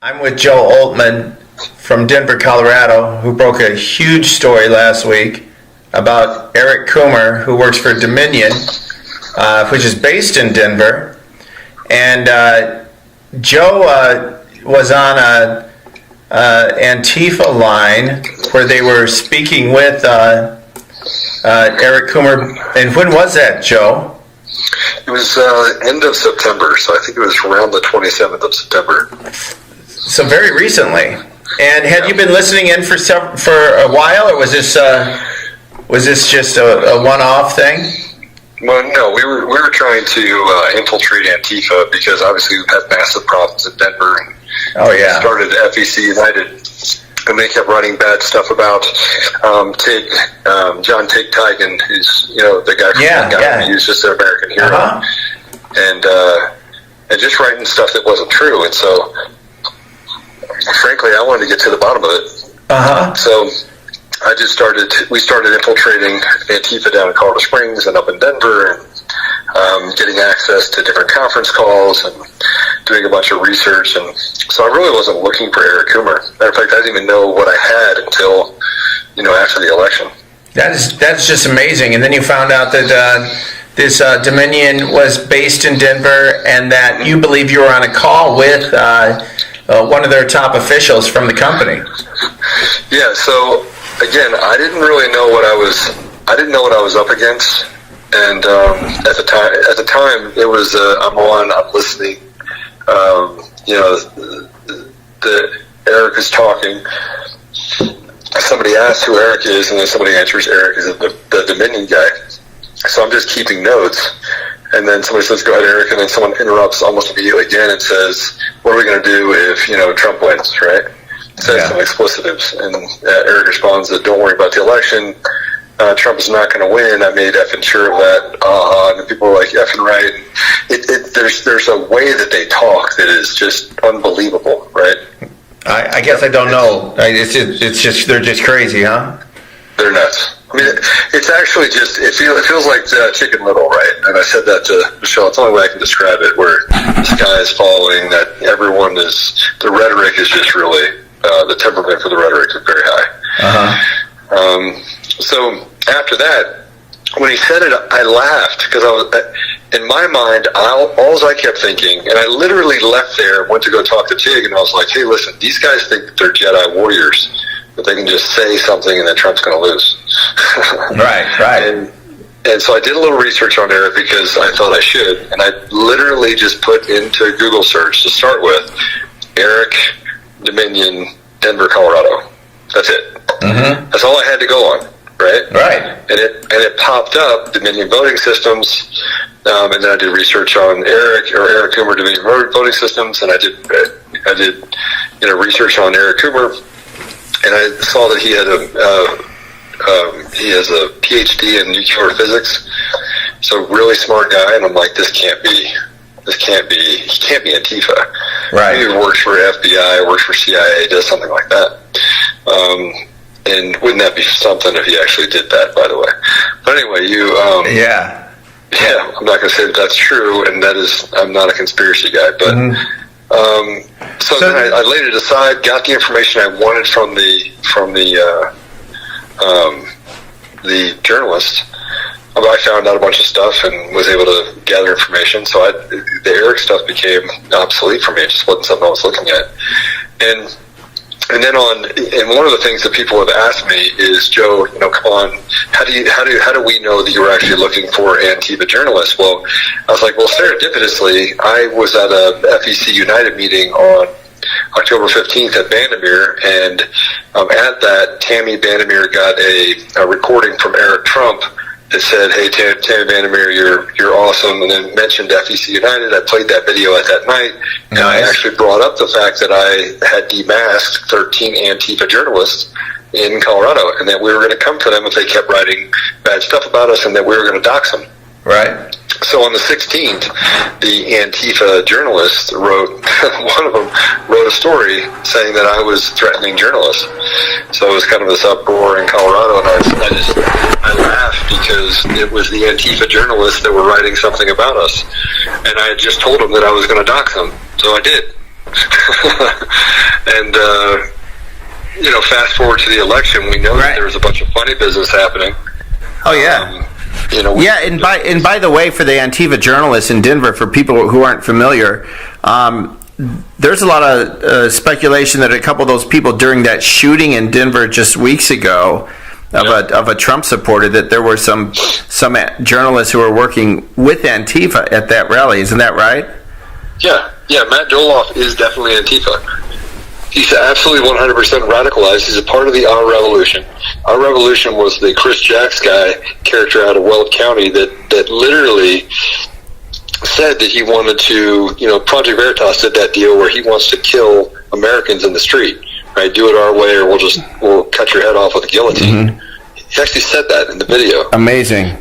I'm with Joe Altman from Denver, Colorado, who broke a huge story last week about Eric Coomer, who works for Dominion, which is based in Denver. And Joe was on a ANTIFA line where they were speaking with Eric Coomer. And when was that, Joe? It was end of September, so I think it was around the 27th of September. So very recently. And had you been listening in for a while, or was this just a one-off thing? Well, no, we were trying to infiltrate Antifa because obviously we've had massive problems in Denver. And started FEC United, and they kept writing bad stuff about John Tig Tigan, who's the guy from he was just an American hero, and just writing stuff that wasn't true. And so, frankly, I wanted to get to the bottom of it. So we started infiltrating Antifa down in Colorado Springs and up in Denver, and getting access to different conference calls and doing a bunch of research. And so I really wasn't looking for Eric Coomer. Matter of fact, I didn't even know what I had until after the election. That's just amazing. And then you found out that this Dominion was based in Denver, and that you believe you were on a call with one of their top officials from the company. Yeah. So again, I didn't really know what I was up against. And at the time, it was I'm listening. Eric is talking. Somebody asks who Eric is, and then somebody answers Eric is the Dominion guy. So I'm just keeping notes. And then somebody says, "Go ahead, Eric," and then someone interrupts almost immediately again and says, "What are we going to do if Trump wins?" Right? Says some explicitives, and Eric responds that, "Don't worry about the election. Trump is not going to win. I made effing sure of that." And people are like, "Effing right." There's a way that they talk that is just unbelievable, right? I guess I don't know. It's just they're just crazy, huh? They're nuts. I mean, it's actually just it feels like Chicken Little, right? And I said that to Michelle. It's the only way I can describe it. Where this guy is following that everyone is. The rhetoric is just really the temperament for the rhetoric is very high. So after that, when he said it, I laughed because I was, in my mind, all I kept thinking, and I literally left there, went to go talk to Tig, and I was like, "Hey, listen, these guys think that they're Jedi warriors, that they can just say something and then Trump's going to lose." Right. And so I did a little research on Eric because I thought I should, and I literally just put into Google search to start with, Eric Dominion, Denver, Colorado. That's it. That's all I had to go on. Right. And it popped up Dominion voting systems, and then I did research on Eric Coomer Dominion voting systems, and I did research on Eric Coomer, and I saw that he has a PhD in nuclear physics, so really smart guy, and I'm like, he can't be Antifa. Right. He works for FBI, works for CIA, does something like that. And wouldn't that be something if he actually did that, by the way? But anyway, I'm not going to say that that's true, and I'm not a conspiracy guy, but so then I laid it aside, got the information I wanted from the journalist. I found out a bunch of stuff and was able to gather information, so the Eric stuff became obsolete for me. It just wasn't something I was looking at. And then and one of the things that people have asked me is, Joe, come on, how do we know that you were actually looking for Antifa journalists? Well, I was like, well, serendipitously, I was at a FEC United meeting on October 15th at Vandermeer, and at that, Tammy Vandermeer got a recording from Eric Trump that said, "Hey, Tammy Vandermeer, you're awesome," and then mentioned FEC United. I played that video at that night, and I actually brought up the fact that I had demasked 13 Antifa journalists in Colorado, and that we were going to come for them if they kept writing bad stuff about us, and that we were going to dox them. Right. So on the 16th, the Antifa journalists one of them wrote a story saying that I was threatening journalists. So it was kind of this uproar in Colorado, and I laughed because it was the Antifa journalists that were writing something about us. And I had just told them that I was going to dox them. So I did. And fast forward to the election, we know that there was a bunch of funny business happening. Oh yeah. And by the way, for the Antifa journalists in Denver, for people who aren't familiar, there's a lot of speculation that a couple of those people during that shooting in Denver just weeks ago of a Trump supporter, that there were some journalists who were working with Antifa at that rally. Isn't that right? Yeah. Matt Doloff is definitely Antifa. He's absolutely 100% radicalized. He's a part of the Our Revolution. Our Revolution was the Chris Jacks guy character out of Weld County that literally said that he wanted to, Project Veritas did that deal where he wants to kill Americans in the street, right? Do it our way or we'll cut your head off with a guillotine. Mm-hmm. He actually said that in the video. Amazing.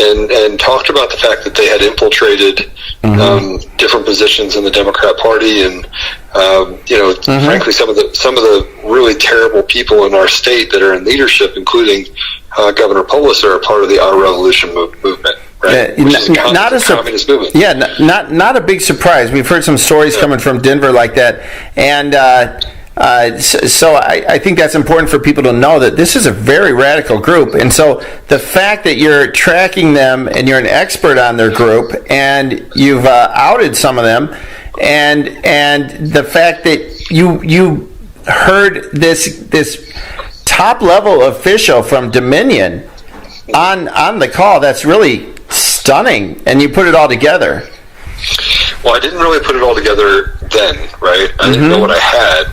And talked about the fact that they had infiltrated different positions in the Democrat Party, and frankly, some of the really terrible people in our state that are in leadership, including Governor Polis, are a part of the Our Revolution movement. Right? Not a communist movement. Yeah, not a big surprise. We've heard some stories coming from Denver like that, and so I think that's important for people to know that this is a very radical group. And so the fact that you're tracking them and you're an expert on their group and you've outed some of them, and the fact that you heard this top level official from Dominion on the call, that's really stunning, and you put it all together. Well, I didn't really put it all together then, right? I didn't know what I had.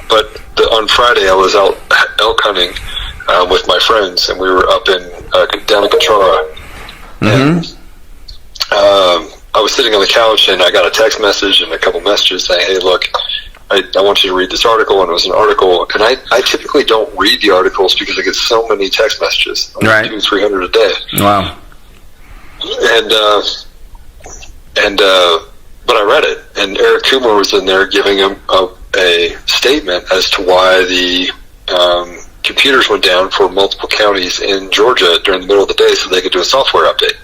But on Friday, I was out elk hunting with my friends, and we were up down in Kachara. And I was sitting on the couch, and I got a text message and a couple messages saying, "Hey, look, I want you to read this article." And it was an article, and I typically don't read the articles because I get so many text messages, like 200-300 a day. Wow. But I read it, and Eric Coomer was in there giving him a statement as to why the computers went down for multiple counties in Georgia during the middle of the day so they could do a software update.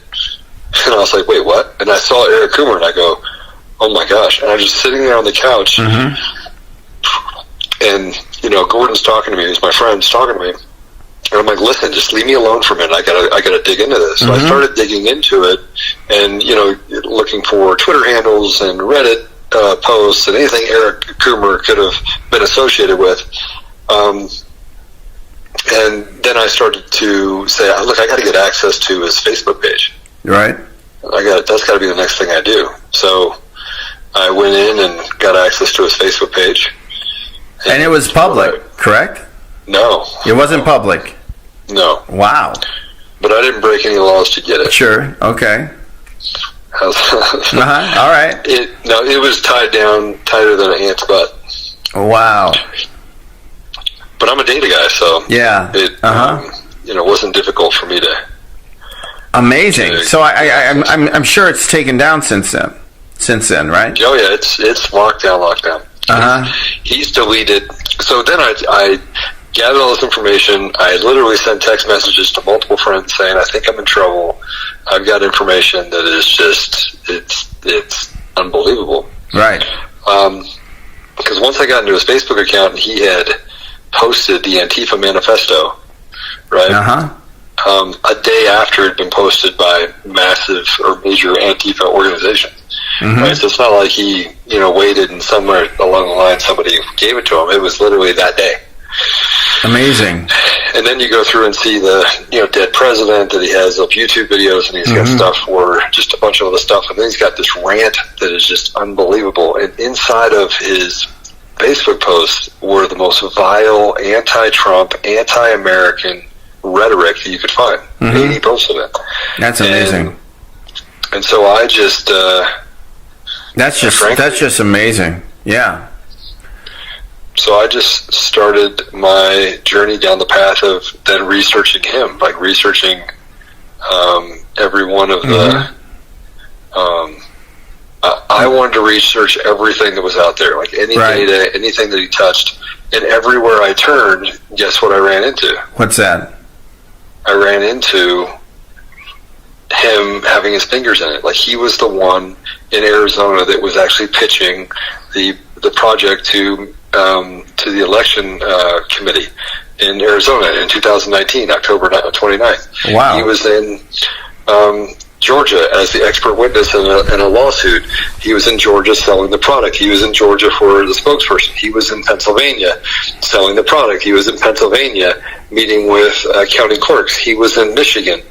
And I was like, wait, what? And I saw Eric Coomer, and I go, oh my gosh. And I was just sitting there on the couch, and, Gordon's talking to me. He's my friend. He's talking to me. And I'm like, listen, just leave me alone for a minute. I gotta dig into this. So I started digging into it, and looking for Twitter handles and Reddit posts and anything Eric Coomer could have been associated with. And then I started to say, look, I got to get access to his Facebook page. Right. That's got to be the next thing I do. So I went in and got access to his Facebook page. And it was public, correct? No. It wasn't public? No. Wow. But I didn't break any laws to get it. Sure. Okay. All right. It was tied down tighter than an ant's butt. Wow. But I'm a data guy, so it wasn't difficult for me to. Amazing. So I'm sure it's taken down since then, right? Oh yeah, it's locked down. He's deleted. So then I gathered all this information. I literally sent text messages to multiple friends saying, I think I'm in trouble. I've got information that is just, it's unbelievable. Right. Because once I got into his Facebook account, he had posted the Antifa manifesto, right? A day after it had been posted by massive or major Antifa organizations. Right? So it's not like he, waited and somewhere along the line somebody gave it to him. It was literally that day. Amazing. And then you go through and see the dead president that he has of YouTube videos, and he's got stuff for just a bunch of other stuff, and then he's got this rant that is just unbelievable. And inside of his Facebook posts were the most vile anti-Trump, anti-American rhetoric that you could find. 80 posts of it. That's amazing. And so I just that's just amazing. Yeah. So I just started my journey down the path of then researching him, like researching every one of the. I wanted to research everything that was out there, like any data, anything that he touched, and everywhere I turned, guess what I ran into? What's that? I ran into him having his fingers in it. Like he was the one in Arizona that was actually pitching the the project to the election committee in Arizona in 2019, October 29th. Wow. He was in Georgia as the expert witness in a lawsuit. He was in Georgia selling the product. He was in Georgia for the spokesperson. He was in Pennsylvania selling the product. He was in Pennsylvania meeting with county clerks. He was in Michigan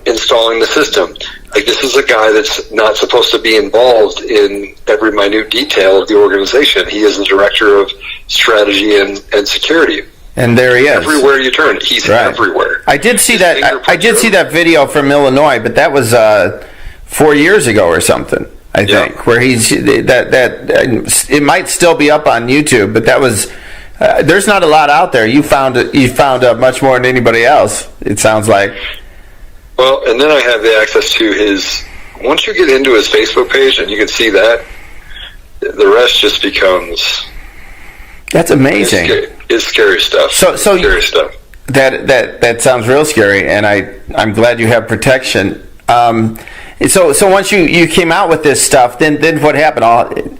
installing the system. Like, this is a guy that's not supposed to be involved in every minute detail of the organization. He is the director of strategy and security. And there he is. Everywhere you turn, he's everywhere. I did see that. I did see that video from Illinois, but that was 4 years ago or something. I think where he's that it might still be up on YouTube, but that was. There's not a lot out there. You found much more than anybody else. It sounds like. Well, and then I have the access to his. Once you get into his Facebook page and you can see that, the rest just becomes. That's amazing. It's scary stuff. So scary stuff. That sounds real scary, and I'm glad you have protection. So once you came out with this stuff, then what happened?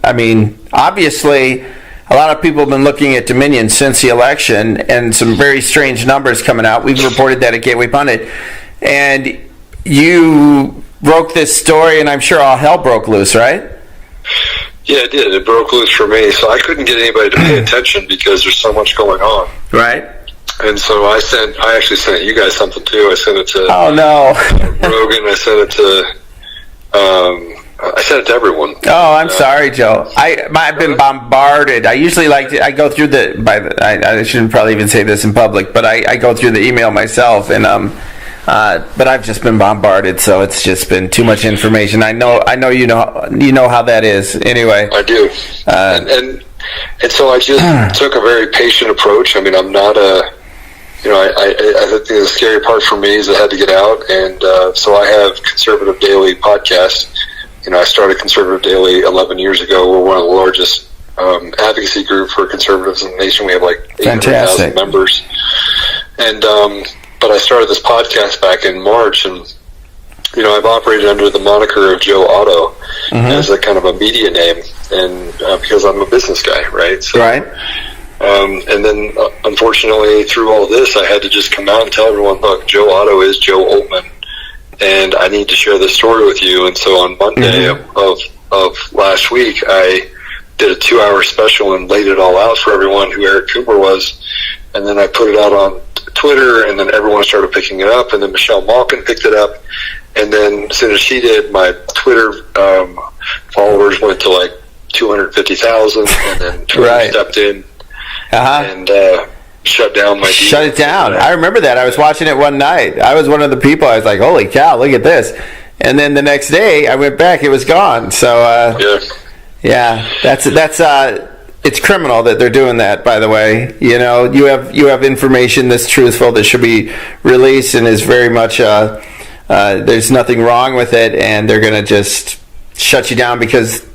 I mean, obviously, a lot of people have been looking at Dominion since the election, and some very strange numbers coming out. We've reported that at Gateway Pundit, and you broke this story, and I'm sure all hell broke loose, right? Yeah, it did. It broke loose for me, so I couldn't get anybody to pay attention because there's so much going on. Right. And so I actually sent you guys something too. I sent it to Rogan. I sent it to everyone. Oh, I'm sorry, Joe. I've been bombarded. I usually I go through I shouldn't probably even say this in public, but I go through the email myself, and but I've just been bombarded, so it's just been too much information. I know you know how that is. Anyway, I do, and so I just took a very patient approach. I mean, I'm not I think the scary part for me is I had to get out, and so I have Conservative Daily podcast. I started Conservative Daily 11 years ago. We're one of the largest advocacy group for conservatives in the nation. We have like 800,000 members, and but I started this podcast back in March, and I've operated under the moniker of Joe Otto as a kind of a media name, and because I'm a business guy, right? So, right. And then, unfortunately, through all this, I had to just come out and tell everyone, look, Joe Otto is Joe Oltmann, and I need to share this story with you. And so on Monday of last week, I did a 2-hour special and laid it all out for everyone who Eric Coomer was, and then I put it out on Twitter, and then everyone started picking it up, and then Michelle Malkin picked it up, and then as soon as she did, my Twitter followers went to like 250,000, and then Twitter stepped in and shut down my Shut it down. I remember that. I was watching it one night. I was one of the people. I was like, holy cow, look at this. And then the next day, I went back. It was gone. So, that's it's criminal that they're doing that, by the way. You have information that's truthful that should be released and is very much, there's nothing wrong with it, and they're going to just shut you down because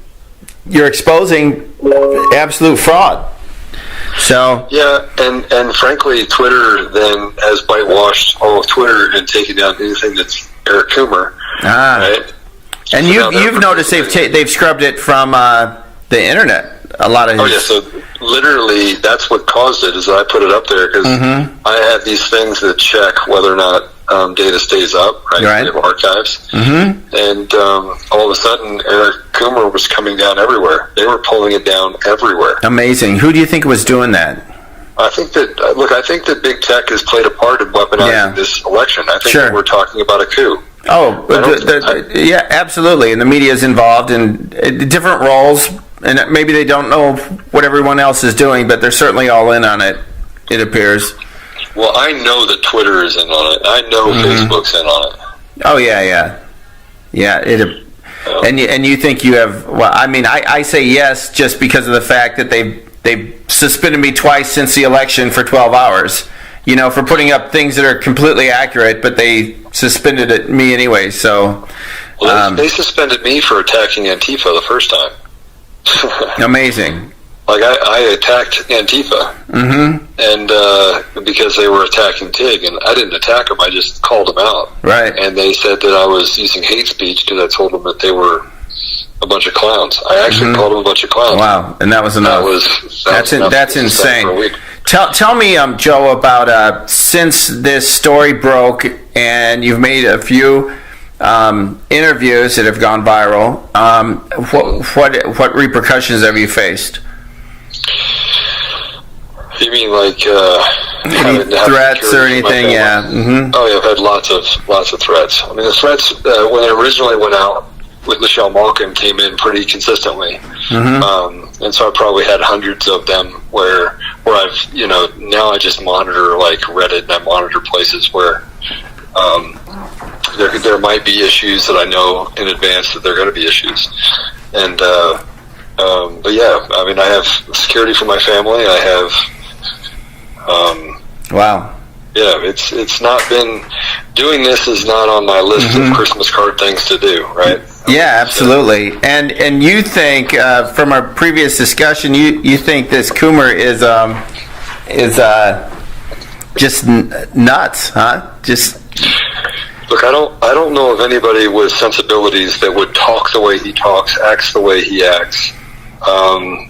you're exposing absolute fraud. So and frankly, Twitter then has whitewashed all of Twitter and taken down anything that's Eric Coomer. Right? And you've noticed they've scrubbed it from the internet. A lot of so literally that's what caused it. Is that I put it up there because I have these things that check whether or not data stays up. Right. We have archives, and all of a sudden Eric Coomer was coming down everywhere. They were pulling it down everywhere. Amazing. Who do you think was doing that? I think that big tech has played a part in weaponizing this election. I think that we're talking about a coup. Oh, yeah, absolutely. And the media is involved in different roles, and maybe they don't know what everyone else is doing, but they're certainly all in on it, it appears. Well, I know that Twitter is in on it. I know Facebook's in on it. Oh, yeah. And you think you have? Well, I mean, I say yes just because of the fact that they've suspended me twice since the election for 12 hours. For putting up things that are completely accurate, but they suspended me anyway. So, they suspended me for attacking Antifa the first time. Amazing. Like I attacked Antifa, and because they were attacking TIG, and I didn't attack them, I just called them out. Right. And they said that I was using hate speech because I told them that they were a bunch of clowns. I actually called them a bunch of clowns. Wow, and that was enough. That's insane. Tell me, Joe, about since this story broke and you've made a few interviews that have gone viral. What repercussions have you faced? You mean like any threats or anything? Yeah. Mm-hmm. Oh yeah, I've had lots of threats. I mean, the threats when it originally went out with Michelle Malkin came in pretty consistently, and so I probably had hundreds of them where I've now I just monitor like Reddit, and I monitor places where there might be issues that I know in advance that there are going to be issues, and but yeah, I mean, I have security for my family. I have. Wow. Yeah, it's not been, doing this is not on my list of Christmas card things to do, right? Yeah, absolutely. And you think from our previous discussion, you think this Coomer is just nuts, huh? Just look, I don't know of anybody with sensibilities that would talk the way he talks, acts the way he acts,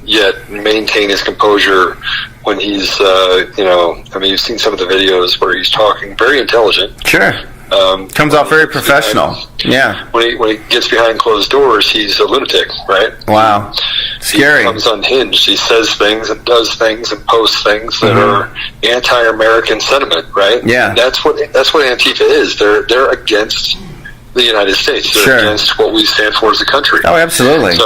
yet maintain his composure when he's, I mean, you've seen some of the videos where he's talking very intelligent. Sure. Comes off very professional. Yeah. When he gets behind closed doors, he's a lunatic, right? Wow. Scary. He becomes unhinged. He says things and does things and posts things that are anti-American sentiment, right? Yeah. And that's what Antifa is. They're against the United States. They're against what we stand for as a country. Oh, absolutely.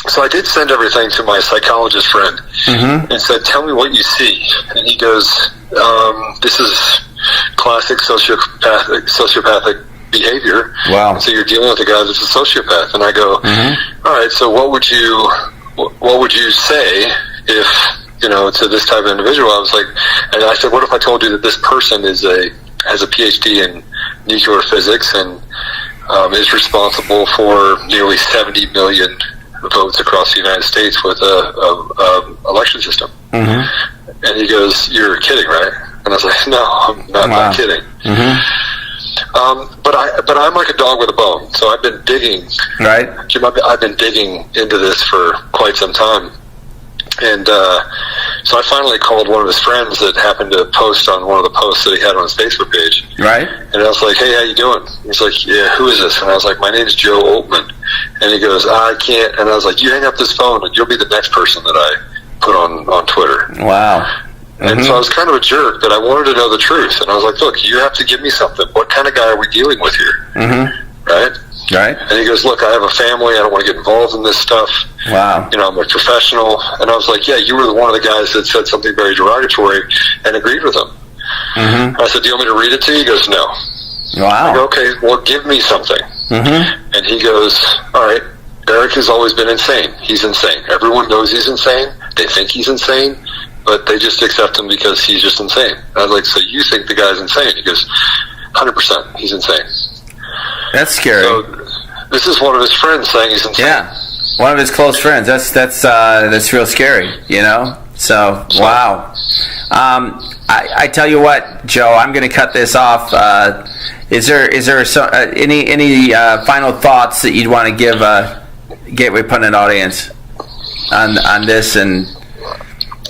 So I did send everything to my psychologist friend and said, tell me what you see. And he goes, this is classic sociopathic behavior. Wow. And so you're dealing with a guy that's a sociopath. And I go, all right, so what would you say if, to this type of individual? I was like, and I said, what if I told you that this person has a PhD in nuclear physics and is responsible for nearly 70 million votes across the United States with a election system? And he goes, you're kidding, right? And I was like, no, I'm not kidding. But I'm like a dog with a bone. So I've been digging. Right. Jim, I've been digging into this for quite some time. And so I finally called one of his friends that happened to post on one of the posts that he had on his Facebook page. Right. And I was like, hey, how you doing? He's like, yeah, who is this? And I was like, my name's Joe Altman. And he goes, I can't. And I was like, you hang up this phone and you'll be the next person that I put on Twitter. Wow. And so I was kind of a jerk, but I wanted to know the truth. And I was like, look, you have to give me something. What kind of guy are we dealing with here? Right? Right. And he goes, look, I have a family. I don't want to get involved in this stuff. Wow. I'm a professional. And I was like, yeah, you were one of the guys that said something very derogatory and agreed with him. I said, do you want me to read it to you? He goes, no. Wow. I go, okay, well, give me something. And he goes, all right, Eric has always been insane. He's insane. Everyone knows he's insane. They think he's insane, but they just accept him because he's just insane. And I was like, so you think the guy's insane? He goes, 100%, he's insane. That's scary. So this is one of his friends saying he's insane. Yeah, one of his close friends. That's real scary, So wow. I tell you what, Joe, I'm going to cut this off. Is there any final thoughts that you'd want to give Gateway Pundit audience on this? And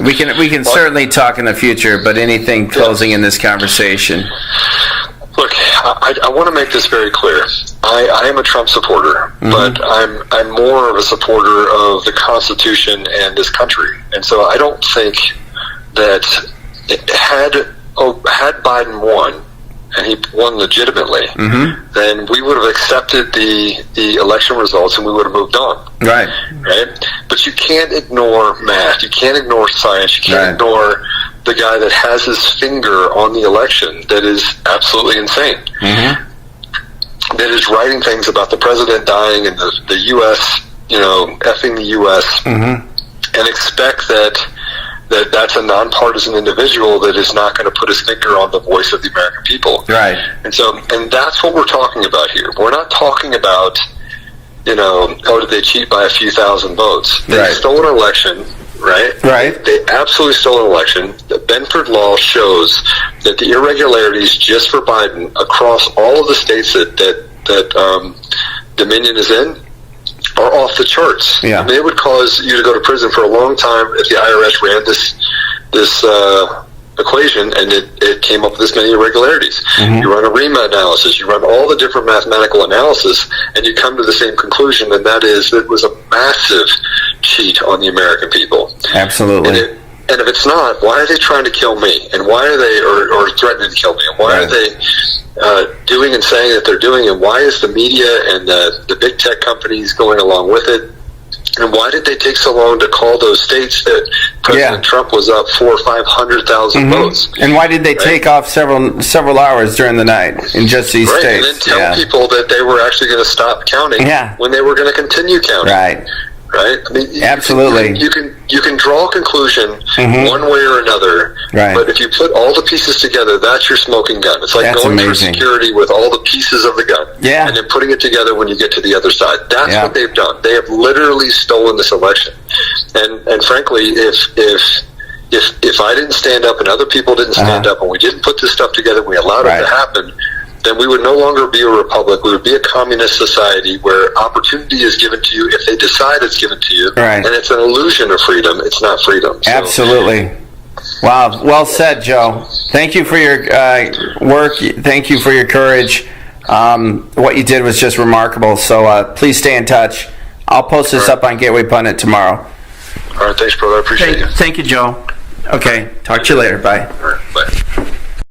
we can certainly talk in the future, but anything closing in this conversation? Look, I want to make this very clear. I am a Trump supporter, but I'm more of a supporter of the Constitution and this country. And so I don't think that had Biden won, and he won legitimately, then we would have accepted the election results and we would have moved on. Right. But you can't ignore math. You can't ignore science. You can't ignore the guy that has his finger on the election that is absolutely insane. That is writing things about the president dying and the U.S., effing the U.S., and expect that's a nonpartisan individual that is not going to put his finger on the voice of the American people. Right. And that's what we're talking about here. We're not talking about, did they cheat by a few thousand votes? They stole an election, right? They absolutely stole an election. The Benford law shows that the irregularities just for Biden across all of the states that Dominion is in are off the charts. Yeah. They would cause you to go to prison for a long time if the IRS ran this equation and it came up with this many irregularities. Mm-hmm. You run a REMA analysis, you run all the different mathematical analysis, and you come to the same conclusion, and that is it was a massive cheat on the American people. Absolutely. And if it's not, why are they trying to kill me? And why are they, or threatening to kill me? And why are they doing and saying that they're doing? And why is the media and the big tech companies going along with it? And why did they take so long to call those states that President Trump was up 400,000 or 500,000 votes? And why did they take off several hours during the night in just these states? And then tell people that they were actually going to stop counting when they were going to continue counting. Right? I mean, Absolutely. You can draw a conclusion one way or another, but if you put all the pieces together, that's your smoking gun. It's like going through security with all the pieces of the gun, and then putting it together when you get to the other side. That's what they've done. They have literally stolen this election. And frankly, if I didn't stand up and other people didn't stand up, and we didn't put this stuff together, and we allowed it to happen, then we would no longer be a republic. We would be a communist society where opportunity is given to you if they decide it's given to you. And it's an illusion of freedom. It's not freedom. So. Absolutely. Wow. Well said, Joe. Thank you for your work. Thank you for your courage. What you did was just remarkable. So please stay in touch. I'll post this up on Gateway Pundit tomorrow. All right. Thanks, brother. I appreciate you. Thank you, Joe. Okay. Talk to you later. Bye. All right. Bye.